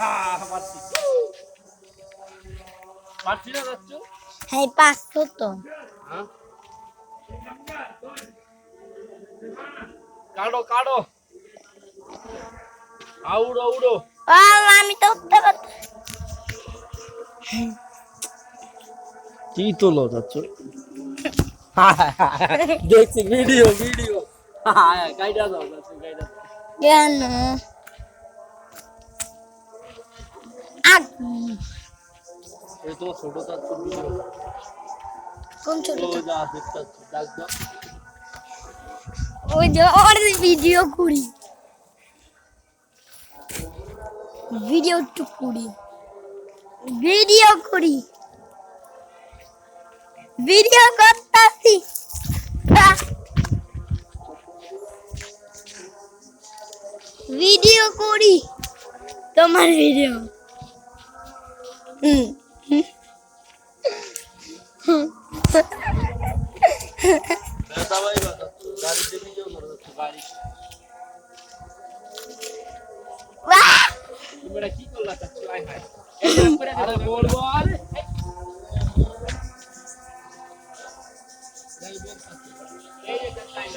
পারছি পারছি না যাচ্ছ হ্যাঁ পাঁচশো তো হ্যাঁ কাটো কাটো আউড়ো উড়ো আমি তো উঠতে পারছি কি তোলো যাচ্ছ দেখছি ভিডিও ভিডিও গাইডা দাও যাচ্ছ গাইডা দাও কেন এই তো ছোট যাচ্ছ ভিডিও কোন ছোট ও যা দেখতে ডাক দাও ওই যে ওর ভিডিও করি ভিডিও টু করি ভিডিও করি ভিডিও করতাছি ভিডিও করি তোমার ভিডিও বেটা ভাই বাজাচ্ছ গাড়িতে ভিডিও করে যাচ্ছ গাড়ি তুমি এটা কি করলা যাচ্ছ আয় হায় আরে বলবো আরে এই যে তাই